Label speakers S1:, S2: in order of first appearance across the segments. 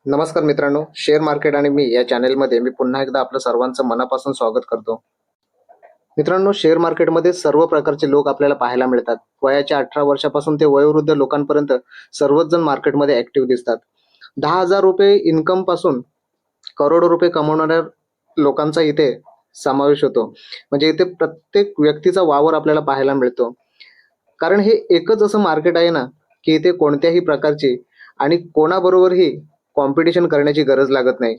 S1: नमस्कार मित्रांनो, share market आणि मी या चॅनेलमध्ये मी पुन्हा एकदा आपलं सर्वांचं मनापासून स्वागत करतो. मित्रांनो, शेअर मार्केटमध्ये सर्व प्रकारचे लोक आपल्याला पाहायला मिळतात. वयाच्या 18 वर्षापासून ते वयोवृद्ध लोकांपर्यंत सर्वच जण मार्केटमध्ये ऍक्टिव्ह दिसतात. 10,000 रुपये इन्कम पासून करोडो रुपये कमवणाऱ्या लोकांचा इथे समावेश होतो. म्हणजे इथे प्रत्येक व्यक्तीचा वावर आपल्याला पाहायला मिळतो. कारण हे एकच असं मार्केट आहे ना, की इथे कोणत्याही प्रकारची आणि कोणाबरोबरही कॉम्पिटिशन करण्याची गरज लागत नाही.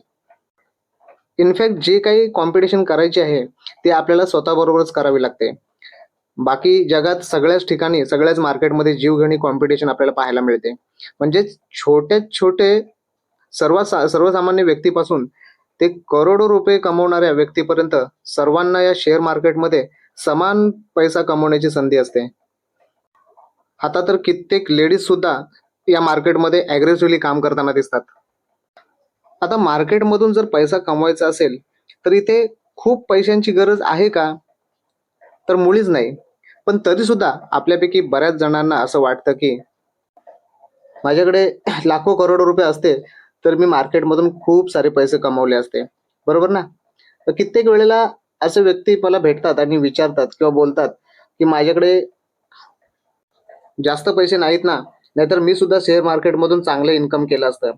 S1: इनफॅक्ट जे काही कॉम्पिटिशन करायची आहे ते आपल्याला स्वतःबरोबरच करावी लागते. बाकी जगात सगळ्याच ठिकाणी सगळ्याच मार्केटमध्ये जीवघेणी कॉम्पिटिशन आपल्याला पाहायला मिळते. म्हणजे छोट्यात छोटे सर्वसामान्य व्यक्तीपासून ते करोडो रुपये कमवणाऱ्या व्यक्तीपर्यंत सर्वांना या शेअर मार्केटमध्ये समान पैसा कमवण्याची संधी असते. आता तर कित्येक लेडीज सुद्धा या मार्केटमध्ये अग्रेसिव्हली काम करताना दिसतात. आता मार्केटमधून जर पैसा कमवायचा असेल तर इथे खूप पैशांची गरज आहे का? तर मुळीच नाही. पण तरी सुद्धा आपल्यापैकी बऱ्याच जणांना असं वाटतं की माझ्याकडे लाखो करोडो रुपये असते तर मी मार्केटमधून खूप सारे पैसे कमवले असते. बरोबर ना? तर कित्येक वेळेला असे व्यक्ती मला भेटतात आणि विचारतात किंवा बोलतात की माझ्याकडे जास्त पैसे नाहीत ना, नाहीतर मी सुद्धा शेअर मार्केटमधून चांगलं इन्कम केलं असतं.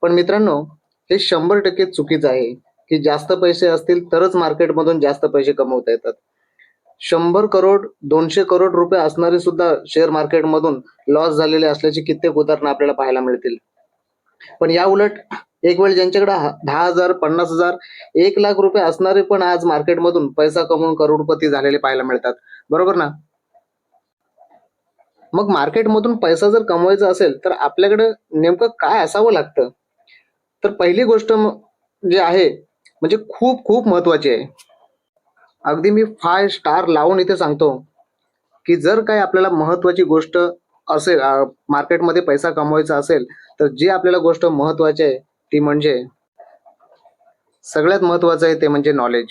S1: पण मित्रांनो, हे 100% चुकीचं आहे की जास्त पैसे असतील तरच मार्केटमधून जास्त पैसे कमवता येतात. 100 करोड 200 करोड रुपये असणारे सुद्धा शेअर मार्केटमधून लॉस झालेले असल्याची कित्येक उदाहरणं आपल्याला पाहायला मिळतील. पण या उलट एक वेळ ज्यांच्याकडे 10,000 50,000 1,00,000 रुपये असणारे पण आज मार्केटमधून पैसा कमवून करोडपती झालेले पाहायला मिळतात. बरोबर ना? मग मार्केटमधून पैसा जर कमवायचा असेल तर आपल्याकडे नेमकं काय असावं लागतं? तर पहिली गोष्ट जे आहे म्हणजे खूप खूप महत्वाची आहे. अगदी मी 5 स्टार लावून इथे सांगतो की जर काय आपल्याला महत्वाची गोष्ट असेल, मार्केटमध्ये पैसा कमवायचा असेल, तर जी आपल्याला गोष्ट महत्वाची आहे ती म्हणजे सगळ्यात महत्वाचं आहे ते म्हणजे नॉलेज.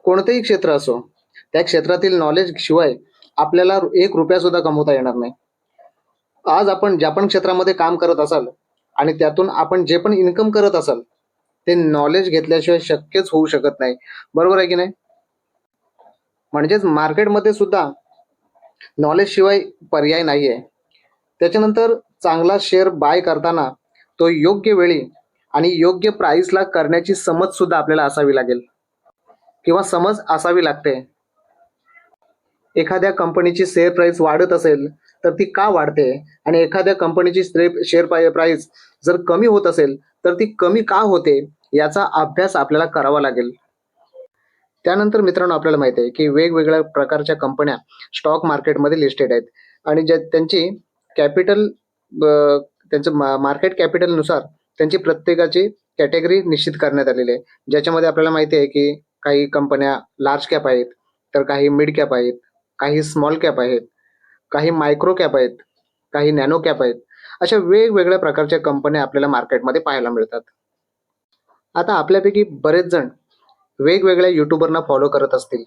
S1: कोणतेही क्षेत्र असो, त्या क्षेत्रातील नॉलेज शिवाय आपल्याला 1 रुपया सुद्धा कमवता येणार नाही. आज आपण ज्या पण क्षेत्रामध्ये काम करत असाल आणि त्यातून आपण जे पण इन्कम करत असाल ते नॉलेज घेतल्याशिवाय शक्यच होऊ शकत नाही. बरोबर आहे की नाही? म्हणजेच मार्केटमध्ये सुद्धा नॉलेज शिवाय पर्याय नाहीये. त्याच्यानंतर चांगला शेअर बाय करताना तो योग्य वेळी आणि योग्य प्राइसला करण्याची समज सुद्धा आपल्याला असावी लागेल किंवा समज असावी लागते. एखाद्या कंपनीची शेअर प्राइस वाढत असेल तर ती का वाढते आणि एखाद्या कंपनीची शेअर प्राइस जर कमी होत असेल तर ती कमी का होते याचा अभ्यास आपल्याला करावा लागेल. त्यानंतर मित्रांनो, आपल्याला माहिती आहे की वेगवेगळ्या प्रकारच्या कंपन्या स्टॉक मार्केटमध्ये लिस्टेड आहेत आणि त्यांची कॅपिटल त्यांचं मार्केट कॅपिटलनुसार त्यांची प्रत्येकाची कॅटेगरी निश्चित करण्यात आलेली आहे. ज्याच्यामध्ये आपल्याला माहिती आहे की काही कंपन्या लार्ज कॅप आहेत, तर काही मिड कॅप आहेत, काही स्मॉल कॅप आहेत, काही मायक्रो कॅप आहेत, काही नॅनो कॅप आहेत. अशा वेगवेगळ्या प्रकारच्या कंपन्या आपल्याला मार्केटमध्ये पाहायला मिळतात. आता आपल्यापैकी बरेच जण वेगवेगळ्या युट्यूबरना फॉलो करत असतील,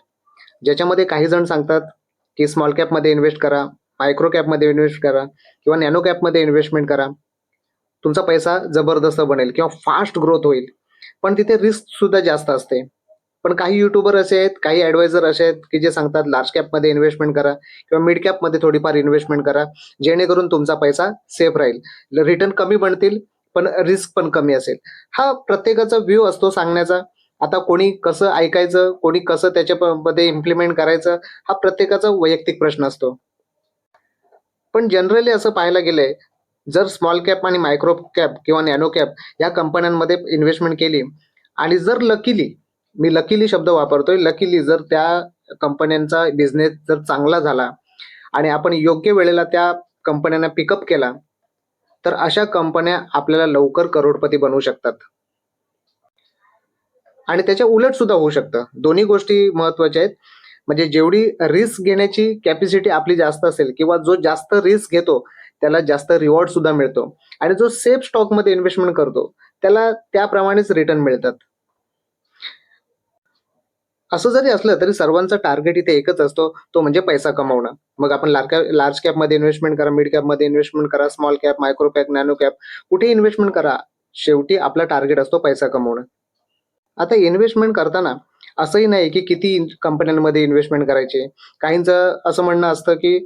S1: ज्याच्यामध्ये काही जण सांगतात की स्मॉल कॅपमध्ये इन्व्हेस्ट करा, मायक्रो कॅपमध्ये इन्व्हेस्ट करा किंवा नॅनो कॅपमध्ये इन्व्हेस्टमेंट करा, तुमचा पैसा जबरदस्त बनेल किंवा फास्ट ग्रोथ होईल. पण तिथे रिस्क सुद्धा जास्त असते. पण काही युट्यूबर असे आहेत, काही ऍडवायझर असे आहेत की जे सांगतात लार्ज कॅपमध्ये इन्व्हेस्टमेंट करा किंवा मिड कॅपमध्ये थोडीफार इन्व्हेस्टमेंट करा, जेणेकरून तुमचा पैसा सेफ राहील, रिटर्न कमी बनतील पण रिस्क पण कमी असेल. हा प्रत्येकाचा व्ह्यू असतो सांगण्याचा. आता कोणी कसं ऐकायचं, कोणी कसं त्याच्यामध्ये इम्प्लिमेंट करायचं, हा प्रत्येकाचा वैयक्तिक प्रश्न असतो. पण जनरली असं पाहायला गेलंय, जर स्मॉल कॅप आणि मायक्रो कॅप किंवा नॅनो कॅप या कंपन्यांमध्ये इन्व्हेस्टमेंट केली आणि जर लकीली, मी लकीली शब्द वापरतोय, लकीली जर त्या कंपन्यांचा बिझनेस जर चांगला झाला आणि आपण योग्य वेळेला त्या कंपन्यांना पिकअप केला तर अशा कंपन्या आपल्याला लवकर करोडपती बनवू शकतात. आणि त्याच्या उलट सुद्धा होऊ शकतं. दोन्ही गोष्टी महत्वाच्या आहेत. म्हणजे जेवढी रिस्क घेण्याची कॅपॅसिटी आपली जास्त असेल किंवा जो जास्त रिस्क घेतो त्याला जास्त रिवॉर्ड सुद्धा मिळतो आणि जो सेफ स्टॉकमध्ये इन्व्हेस्टमेंट करतो त्याला त्याप्रमाणेच रिटर्न मिळतात. असं जरी असलं तरी सर्वांचा टार्गेट इथे एकच असतो, तो म्हणजे पैसा कमवणं. मग आपण लार्ज कॅपमध्ये इन्व्हेस्टमेंट करा, मिड कॅपमध्ये इन्व्हेस्टमेंट करा, small cap, micro cap, nano cap, कुठेही इन्व्हेस्टमेंट करा. शेवटी आपला टार्गेट असतो पैसा कमवणं. आता इन्व्हेस्टमेंट करताना असंही नाही की किती कंपन्यांमध्ये इन्व्हेस्टमेंट करायचे. काहींचं असं म्हणणं असतं की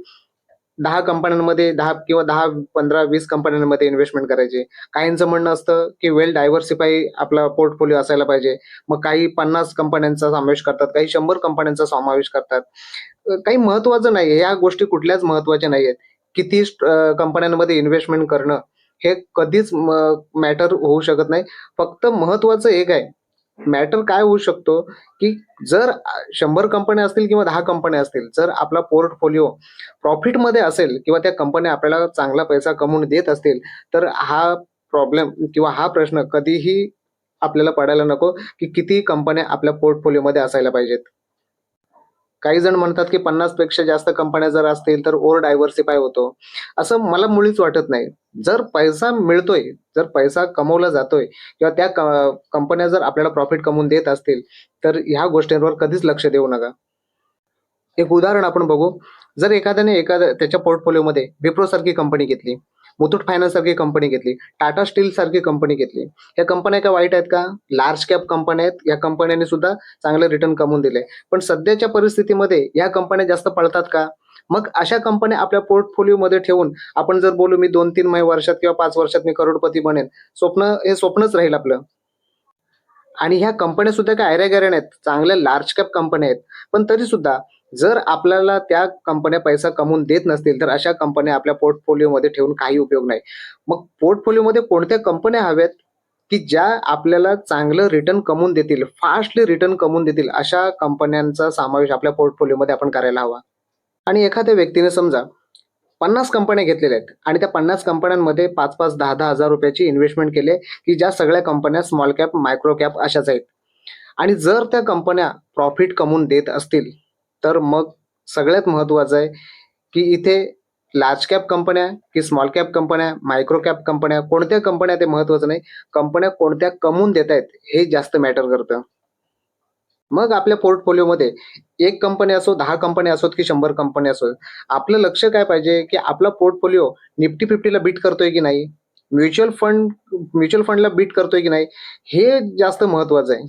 S1: 10 कंपन्यांमध्ये 10 किंवा 10, 15, 20 कंपन्यांमध्ये इन्व्हेस्टमेंट करायची. काहींचं म्हणणं असतं की वेल डायव्हर्सिफाय आपला पोर्टफोलिओ असायला पाहिजे. मग काही 50 कंपन्यांचा समावेश करतात, काही 100 कंपन्यांचा समावेश करतात. काही महत्त्वाचं नाही. ह्या गोष्टी कुठल्याच महत्त्वाच्या नाहीयेत. किती कंपन्यांमध्ये इन्व्हेस्टमेंट करणं हे कधीच मॅटर होऊ शकत नाही. फक्त महत्त्वाचं एक आहे. मॅटर काय होऊ शकतो, की जर 100 कंपन्या असतील किंवा 10 कंपन्या असतील, जर आपला पोर्टफोलिओ प्रॉफिटमध्ये असेल किंवा त्या कंपन्या आपल्याला चांगला पैसा कमवून देत असतील, तर हा प्रॉब्लेम किंवा हा प्रश्न कधीही आपल्याला पडायला नको, की किती कंपन्या आपल्या पोर्टफोलिओमध्ये असायला पाहिजेत. काही जण म्हणतात, की 50 पेक्षा जास्त कंपन्या जर असतील, तर ओव्हर डायव्हर्सिफाय होतो. असं मला मुळीच वाटत नाही. जर पैसा मिळतोय, जर पैसा कमवला जातोय किंवा त्या कंपन्या जर आपल्याला प्रॉफिट कमवून देत असतील, तर ह्या गोष्टींवर कधीच लक्ष देऊ नका. एक उदाहरण आपण बघू. जर एखाद्याने त्याच्या पोर्टफोलिओमध्ये विप्रो सारखी कंपनी घेतली, मुथूट फायनान्स सारखी कंपनी घेतली, टाटा स्टील सारखी कंपनी घेतली. या कंपन्या काय वाईट आहेत का? लार्ज कॅप कंपन्या आहेत. या कंपन्यांनी सुद्धा चांगले रिटर्न कमवून दिले. पण सध्याच्या परिस्थितीमध्ये या कंपन्या जास्त पळतात का? मग अशा कंपन्या आपल्या पोर्टफोलिओमध्ये ठेवून आपण जर बोलू मी 2-3 वर्षात किंवा 5 वर्षात मी करोडपती बनेन. हे स्वप्नच राहील आपलं. आणि ह्या कंपन्या सुद्धा काय ऐऱ्या-गैऱ्या नाहीत. चांगल्या लार्ज कॅप कंपन्या आहेत. पण तरी सुद्धा जर आपल्याला त्या कंपन्या पैसा कमवून देत नसतील, तर अशा कंपन्या आपल्या पोर्टफोलिओमध्ये ठेवून काही उपयोग नाही. मग पोर्टफोलिओमध्ये कोणत्या कंपन्या हव्यात, की ज्या आपल्याला चांगलं रिटर्न कमवून देतील, फास्टली रिटर्न कमवून देतील, अशा कंपन्यांचा समावेश आपल्या पोर्टफोलिओमध्ये आपण करायला हवा. आणि एखाद्या व्यक्तीने समजा 50 कंपन्या घेतलेल्या आहेत आणि त्या 50 कंपन्यांमध्ये 5-5, 10-10 हजार रुपयाची इन्व्हेस्टमेंट केले, की ज्या सगळ्या कंपन्या स्मॉल कॅप, मायक्रो कॅप अशाच आहेत. आणि जर त्या कंपन्या प्रॉफिट कमवून देत असतील, तर मग सगळ्यात महत्त्वाचं आहे, की इथे लार्ज कॅप कंपन्या की स्मॉल कॅप कंपन्या, मायक्रो कॅप कंपन्या, कोणत्या कंपन्या ते महत्त्वाचं नाही. कंपन्या कोणत्या कमवून देत आहेत हे जास्त मॅटर करतं. मग आपल्या पोर्टफोलिओमध्ये 1 कंपनी असो, 10 कंपन्या असोत की 100 कंपन्या असोत, आपलं लक्ष काय पाहिजे, की आपला पोर्टफोलिओ निफ्टी 50ला बीट करतोय की नाही? म्युच्युअल फंडला बीट करतोय की नाही? हे जास्त महत्त्वाचं आहे.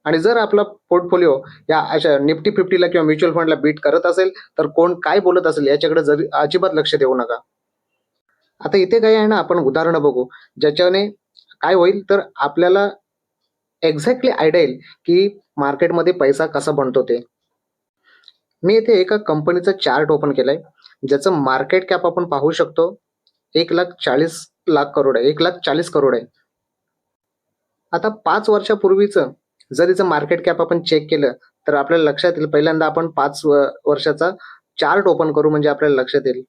S1: आणि जर आपला पोर्टफोलिओ या अशा निफ्टी 50ला किंवा म्युच्युअल फंडला बीट करत असेल, तर कोण काय बोलत असेल याच्याकडे जरी अजिबात लक्ष देऊ नका. आता इथे काय आहे ना, आपण उदाहरणं बघू, ज्याच्याने काय होईल, तर आपल्याला एक्झॅक्टली आयडिया येईल, की मार्केटमध्ये पैसा कसा बनतो ते. मी इथे एका कंपनीचा चार्ट ओपन केलाय, ज्याचं मार्केट कॅप आपण पाहू शकतो 1,40,00,000 करोड आहे. 1,40,00,000 करोड आहे. आता 5 वर्षापूर्वीचं जर हिचं मार्केट कॅप आपण चेक केलं, तर आपल्याला लक्षात येईल. पहिल्यांदा आपण 5 वर्षाचा चार्ट ओपन करू, म्हणजे आपल्याला लक्षात येईल.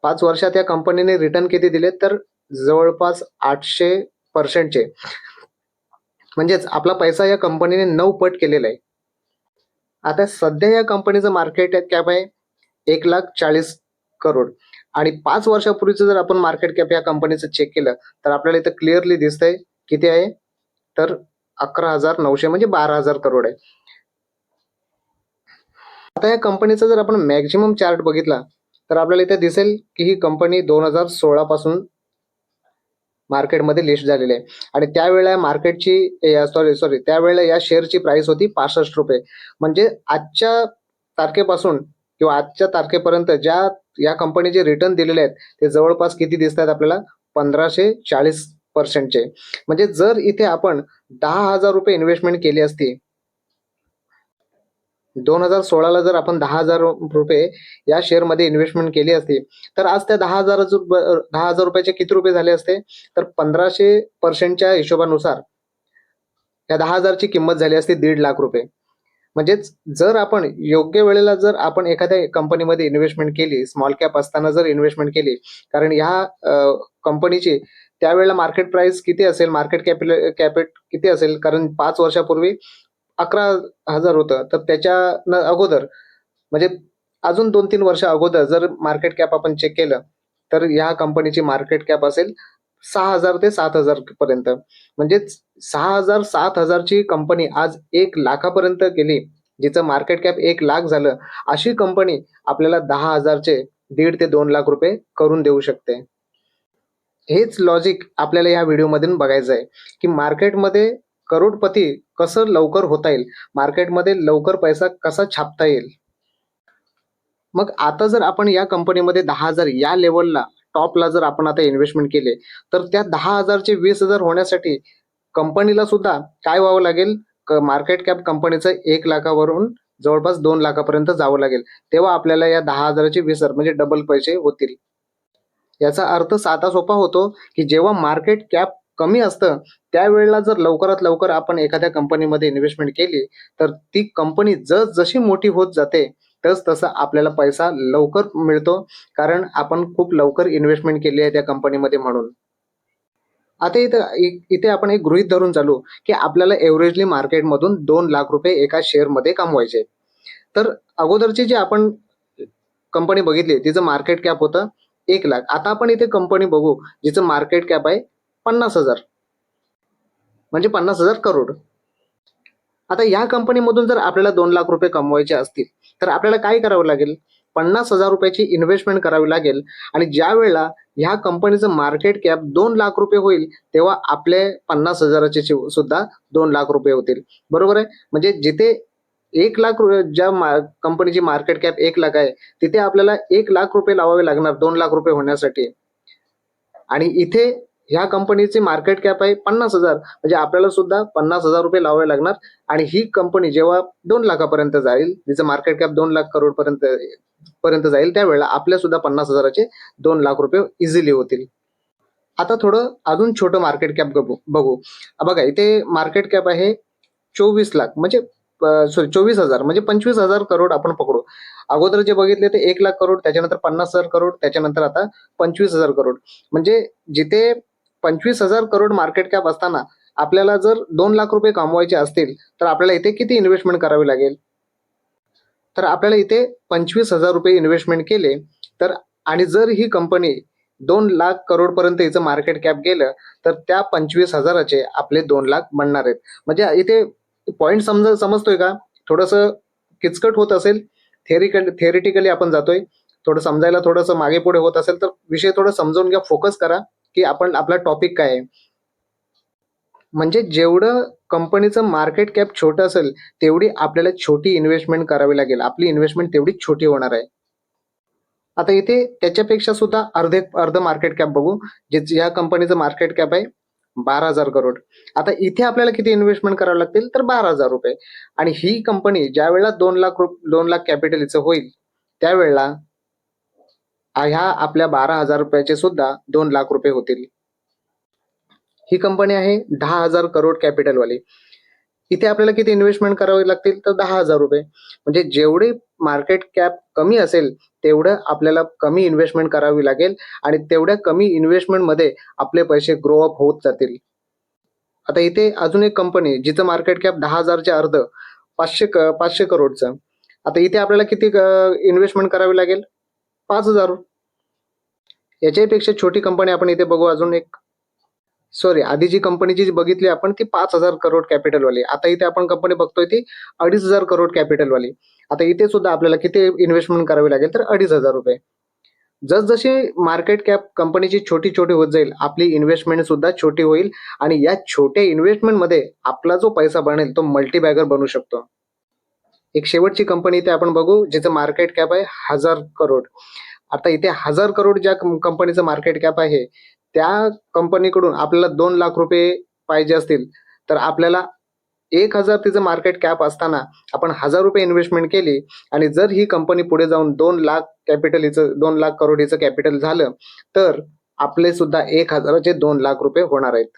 S1: 5 वर्षात या कंपनीने रिटर्न किती दिले, तर जवळपास 800% म्हणजेच आपला पैसा या कंपनीने 9 पट केलेला आहे. आता सध्या या कंपनीचं मार्केट कॅप आहे 1,40,00,000 करोड आणि 5 वर्षापूर्वीचं जर आपण मार्केट कॅप या कंपनीचं चेक केलं, तर आपल्याला इथं क्लिअरली दिसतंय किती आहे, तर 11,900 म्हणजे 12,000 करोड आहे. आता या कंपनीचा जर आपण मॅक्झिमम चार्ट बघितला, तर आपल्याला इथे दिसेल की ही कंपनी 2016 पासून मार्केटमध्ये लिस्ट झालेली आहे आणि त्यावेळेला मार्केटची त्यावेळेला या शेअरची प्राइस होती ₹65. म्हणजे आजच्या तारखेपासून किंवा आजच्या तारखेपर्यंत ज्या या कंपनीचे रिटर्न दिलेले आहेत, ते जवळपास किती दिसत आहेत आपल्याला? 1540%चे. म्हणजे जर इथे आपण ₹10,000 इन्व्हेस्टमेंट केली असती, 2016ला जर आपण ₹10,000 या शेअरमध्ये इन्व्हेस्टमेंट केली असती, तर आज त्या ₹10,000 किती रुपये झाले असते? तर 1500%च्या हिशोबानुसार त्या 10,000ची किंमत झाली असती ₹1,50,000. म्हणजेच जर आपण योग्य वेळेला जर आपण एखाद्या कंपनीमध्ये इन्व्हेस्टमेंट केली, स्मॉल कॅप असताना जर इन्व्हेस्टमेंट केली, कारण ह्या कंपनीची त्यावेळेला मार्केट प्राइस किती असेल, मार्केट कॅपिट किती असेल? कारण 5 वर्षापूर्वी 11,000 होतं. तर त्याच्या अगोदर म्हणजे अजून 2-3 वर्ष अगोदर जर मार्केट कॅप आपण चेक केलं, तर ह्या कंपनीची मार्केट कॅप असेल 6,000 ते 7,000 पर्यंत. म्हणजेच 6,000, 7,000 ची कंपनी आज 1,00,000 पर्यंत गेली, जिचं मार्केट कॅप 1,00,000 झालं. अशी कंपनी आपल्याला 10,000चे ₹1.5 ते 2 लाख करून देऊ शकते. हेच लॉजिक आपल्याला या व्हिडिओमधून बघायचं आहे, की मार्केटमध्ये करोडपती कसं लवकर होता येईल, मार्केटमध्ये लवकर पैसा कसा छापता येईल. मग आता जर आपण या कंपनीमध्ये 10,000 या लेवलला टॉपला जर आपण आता इन्व्हेस्टमेंट केले, तर त्या 10,000 चे 20,000 होण्यासाठी कंपनीला सुद्धा काय व्हावं लागेल, मार्केट कॅप कंपनीचं 1 लाखावरून जवळपास 2 लाखापर्यंत जावं लागेल. तेव्हा आपल्याला या 10,000 चे 20,000 म्हणजे डबल पैसे होतील. याचा अर्थ साधा सोपा होतो, की जेव्हा मार्केट कॅप कमी असतं, त्यावेळेला जर लवकरात लवकर आपण एखाद्या कंपनीमध्ये इन्व्हेस्टमेंट केली, तर ती कंपनी जशी मोठी होत जाते, तसं आपल्याला पैसा लवकर मिळतो, कारण आपण खूप लवकर इन्व्हेस्टमेंट केली आहे त्या कंपनीमध्ये म्हणून. आता इथे आपण एक गृहीत धरून चालू, की आपल्याला एव्हरेजली मार्केटमधून ₹2,00,000 एका शेअरमध्ये कमवायचे. तर अगोदरची जी आपण कंपनी बघितली, तिचं मार्केट कॅप होतं 1,00,000. आता आपण इथे कंपनी बघू, जिचं मार्केट कॅप आहे 50,000, म्हणजे 50,000 करोड. आता या कंपनीमधून जर आपल्याला ₹2,00,000 कमवायचे असतील, तर आपल्याला काय करावं लागेल? ₹50,000 ची इन्व्हेस्टमेंट करावी लागेल आणि ज्या वेळेला ह्या कंपनीचं मार्केट कॅप ₹2,00,000 होईल, तेव्हा आपले 50,000 चे सुद्धा ₹2,00,000 होतील. बरोबर आहे? म्हणजे जिथे 1,00,000 ज्या कंपनीची मार्केट कॅप 1,00,000 आहे, तिथे आपल्याला ₹1,00,000 लावावे लागणार ₹2,00,000 होण्यासाठी. आणि इथे ह्या कंपनीची मार्केट कॅप आहे 50,000, म्हणजे आपल्याला सुद्धा ₹50,000 लावावे लागणार. आणि ही कंपनी जेव्हा 2 लाखापर्यंत जाईल, तिचं मार्केट कॅप 2 लाख करोड पर्यंत जाईल, त्यावेळेला आपल्या सुद्धा 50,000चे ₹2,00,000 इझिली होतील. आता थोडं अजून छोटं मार्केट कॅप बघू. बघा, इथे मार्केट कॅप आहे 24 लाख, म्हणजे 24,000, म्हणजे 25,000 करोड आपण पकडू. अगोदर जे बघितले ते 1,00,000 करोड, त्याच्यानंतर 50,000 करोड, त्याच्यानंतर आता 25,000 करोड. म्हणजे जिथे 25,000 करोड मार्केट कॅप असताना आपल्याला जर ₹2,00,000 कमवायचे असतील, तर आपल्याला इथे किती इन्व्हेस्टमेंट करावी लागेल? तर आपल्याला इथे ₹25,000 इन्व्हेस्टमेंट केले तर, आणि जर ही कंपनी 2,00,000 करोड पर्यंत हिचं मार्केट कॅप गेलं, तर त्या 25,000चे आपले 2,00,000 बनणार आहेत. म्हणजे इथे पॉईंट समजतोय का? थोडंसं किचकट होत असेल, थेरिटिकली आपण जातोय, थोडं समजायला थोडंसं मागे पुढे होत असेल, तर विषय थोडं समजून घ्या, फोकस करा, की आपला टॉपिक काय आहे. म्हणजे जेवढं कंपनीचं मार्केट कॅप छोटं असेल, तेवढी आपल्याला छोटी इन्व्हेस्टमेंट करावी लागेल. आपली इन्व्हेस्टमेंट तेवढीच छोटी होणार आहे. आता इथे त्याच्यापेक्षा सुद्धा अर्ध मार्केट कॅप बघू, या कंपनीचं मार्केट कॅप आहे 12,000 करोड. आता इथे आपल्याला किती इन्व्हेस्टमेंट करावं लागतील? तर ₹12,000. आणि ही कंपनी ज्या वेळेला 2,00,000 कॅपिटल हिचं होईल, त्यावेळेला ह्या आपल्या ₹12,000 सुद्धा ₹2,00,000 होतील. ही कंपनी आहे 10,000 करोड कॅपिटलवाली. इथे आपल्याला किती इन्व्हेस्टमेंट करावी लागतील? तर ₹10,000. म्हणजे जेवढी मार्केट कॅप कमी असेल, तेवढं आपल्याला कमी इन्व्हेस्टमेंट करावी लागेल आणि तेवढ्या कमी इन्व्हेस्टमेंटमध्ये आपले पैसे ग्रो अप होत जातील. आता इथे अजून एक कंपनी, जिचं मार्केट कॅप 10,000च्या अर्ध 500 करोडचं. आता इथे आपल्याला किती इन्व्हेस्टमेंट करावी लागेल? 5,000. याच्यापेक्षा छोटी कंपनी आपण इथे बघू, अजून एक. सॉरी, आधी जी कंपनीची जी बघितली आपण ती 5,000 करोड कॅपिटलवाली. आता इथे आपण कंपनी बघतोय ती 2,500 करोड कॅपिटलवाली. आता इथे सुद्धा आपल्याला किती इन्व्हेस्टमेंट करावी लागेल? तर ₹2,500. जसजशी मार्केट कॅप कंपनीची छोटी छोटी होत जाईल, आपली इन्व्हेस्टमेंट सुद्धा छोटी होईल आणि या छोट्या इन्व्हेस्टमेंटमध्ये आपला जो पैसा बनेल तो मल्टीबॅगर बनू शकतो. एक शेवटची कंपनी इथे आपण बघू, जिचं मार्केट कॅप आहे 1,000 करोड. आता इथे 1,000 करोड ज्या कंपनीचं मार्केट कॅप आहे, त्या कंपनीकडून आपल्याला ₹2,00,000 पाहिजे असतील, तर आपल्याला 1,000 तिचं मार्केट कॅप असताना आपण ₹1,000 इन्व्हेस्टमेंट केली आणि जर ही कंपनी पुढे जाऊन 2,00,000 करोड हिचं कॅपिटल झालं, तर आपले सुद्धा 1,000चे ₹2,00,000 होणार आहेत.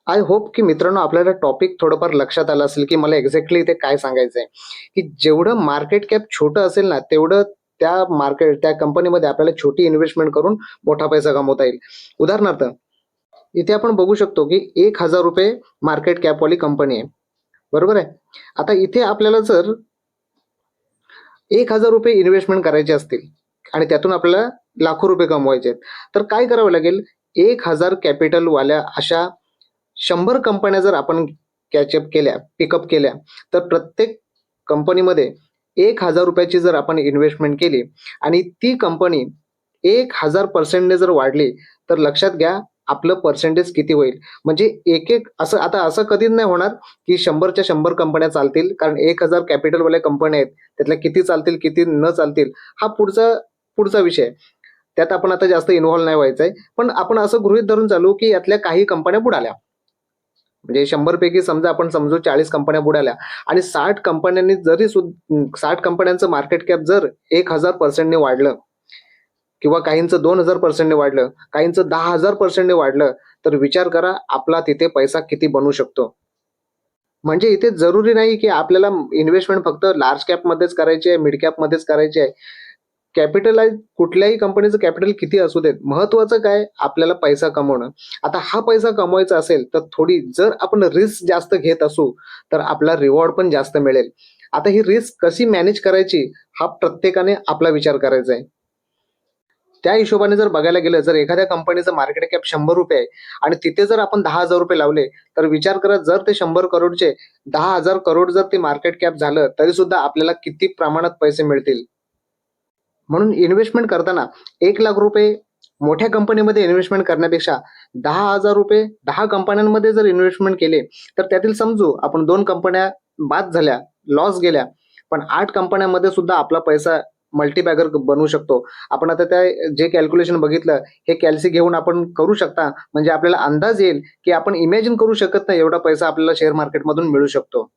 S1: आय होप की मित्रांनो, आपल्याला टॉपिक थोडंफार लक्षात आलं असेल, की मला एक्झॅक्टली इथे काय सांगायचंय, की जेवढं मार्केट कॅप छोटं असेल ना, तेवढं त्या कंपनीमध्ये आपल्याला छोटी इन्व्हेस्टमेंट करून मोठा पैसा कमवता येईल. उदाहरणार्थ, इथे आपण बघू शकतो की ₹1,000 मार्केट कॅपवाली कंपनी आहे. बरोबर आहे? आता इथे आपल्याला जर ₹1,000 इन्व्हेस्टमेंट करायचे असतील आणि त्यातून आपल्याला लाखो रुपये कमवायचे आहेत, तर काय करावं लागेल? 1,000 कॅपिटलवाल्या अशा 100 कंपन्या जर आपण पिकअप केल्या, तर प्रत्येक कंपनीमध्ये ₹1,000 जर आपण इन्व्हेस्टमेंट केली आणि ती कंपनी 1,000% जर वाढली, तर लक्षात घ्या आपलं पर्सेंटेज किती होईल. म्हणजे एक असं कधीच नाही होणार की 100च्या 100 कंपन्या चालतील, कारण 1,000 कॅपिटलवाल्या कंपन्या आहेत, त्यातल्या किती चालतील किती न चालतील हा पुढचा पुढचा विषय. त्यात आपण आता जास्त इन्व्हॉल्व नाही व्हायचंय. पण आपण असं गृहीत धरून चालू की यातल्या काही कंपन्या बुडाल्या. म्हणजे 100 पैकी समजा आपण समजू 40 कंपन्या बुडाल्या आणि 60 कंपन्यांनी 60 कंपन्यांचं मार्केट कॅप जर 1,000% वाढलं किंवा काहींचं 2,000% वाढलं, काहींचं 10,000% वाढलं, तर विचार करा आपला तिथे पैसा किती बनू शकतो. म्हणजे इथे जरुरी नाही की आपल्याला इन्व्हेस्टमेंट फक्त लार्ज कॅपमध्येच करायची आहे, मिड कॅपमध्येच करायची आहे. कॅपिटलाइज कुठल्याही कंपनीचं कॅपिटल किती असू देत, महत्वाचं काय आपल्याला पैसा कमवणं. आता हा पैसा कमवायचा असेल तर थोडी जर आपण रिस्क जास्त घेत असू तर आपला रिवॉर्ड पण जास्त मिळेल. आता ही रिस्क कशी मॅनेज करायची हा प्रत्येकाने आपला विचार करायचा आहे. त्या हिशोबाने जर बघायला गेलं, जर एखाद्या कंपनीचं मार्केट कॅप ₹100 आहे आणि तिथे जर आपण ₹10,000 लावले, तर विचार करा जर ते 100 करोडचे 10,000 करोड जर ते मार्केट कॅप झालं, तरी सुद्धा आपल्याला किती प्रमाणात पैसे मिळतील. म्हणून इन्व्हेस्टमेंट करताना ₹1,00,000 मोठ्या कंपनीमध्ये इन्व्हेस्टमेंट करण्यापेक्षा ₹10,000 10 कंपन्यांमध्ये जर इन्व्हेस्टमेंट केले, तर त्यातील समजू आपण 2 कंपन्या बाद झाल्या, लॉस गेल्या, पण 8 कंपन्यांमध्ये सुद्धा आपला पैसा मल्टीबॅगर बनवू शकतो. आपण आता त्या जे कॅल्क्युलेशन बघितलं, हे कॅल्सी घेऊन आपण करू शकता. म्हणजे आपल्याला अंदाज येईल, की आपण इमॅजिन करू शकत नाही एवढा पैसा आपल्याला शेअर मार्केटमधून मिळू शकतो.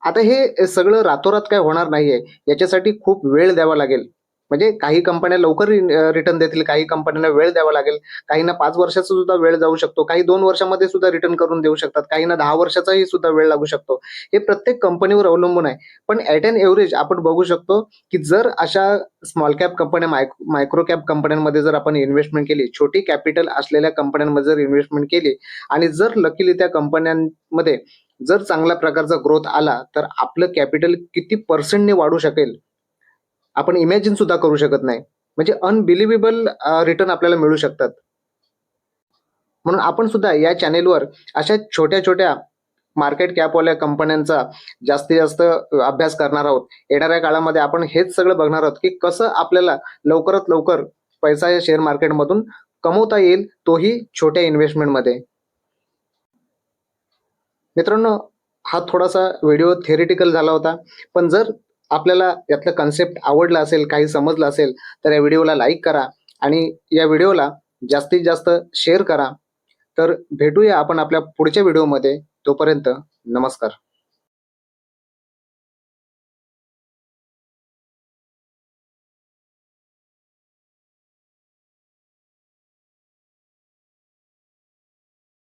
S1: आता हे सगळं रातोरात काय होणार नाहीये. याच्यासाठी खूप वेळ द्यावा लागेल. म्हणजे काही कंपन्या लवकर रिटर्न देतील, काही कंपन्यांना वेळ द्यावा लागेल. काहींना 5 वर्षाचा सुद्धा वेळ जाऊ शकतो. काही 2 वर्षामध्ये सुद्धा रिटर्न करून देऊ शकतात. काहींना 10 वर्षाचाही सुद्धा वेळ लागू शकतो. हे प्रत्येक कंपनीवर अवलंबून आहे. पण ॲट एन एव्हरेज आपण बघू शकतो, की जर अशा स्मॉल कॅप कंपन्या, मायक्रो कॅप कंपन्यांमध्ये जर आपण इन्व्हेस्टमेंट केली, छोटी कॅपिटल असलेल्या कंपन्यांमध्ये जर इन्व्हेस्टमेंट केली आणि जर लकीली त्या कंपन्यांमध्ये जर चांगल्या प्रकारचा ग्रोथ आला, तर आपलं कॅपिटल किती पर्सेंटने वाढू शकेल, आपण इमॅजिन सुद्धा करू शकत नाही. म्हणजे अनबिलिव्हेबल रिटर्न आपल्याला मिळू शकतात. म्हणून आपण सुद्धा या चॅनेलवर अशा छोट्या-छोट्या मार्केट कॅपवाल्या कंपन्यांचा जास्तीत जास्त अभ्यास करणार आहोत. येणाऱ्या काळामध्ये आपण हेच सगळं बघणार आहोत, की कसं आपल्याला लवकरात लवकर पैसा या शेअर मार्केटमधून कमवता येईल, तोही छोट्या इन्व्हेस्टमेंटमध्ये. मित्रांनो, हा थोडासा व्हिडिओ थेरिटिकल झाला होता. पण जर आपल्याला यातलं कन्सेप्ट आवडला असेल, काही समजलं असेल, तर या व्हिडिओला लाईक करा आणि या व्हिडिओला जास्तीत जास्त शेअर करा. तर भेटूया आपण आपल्या पुढच्या व्हिडिओमध्ये. तोपर्यंत नमस्कार.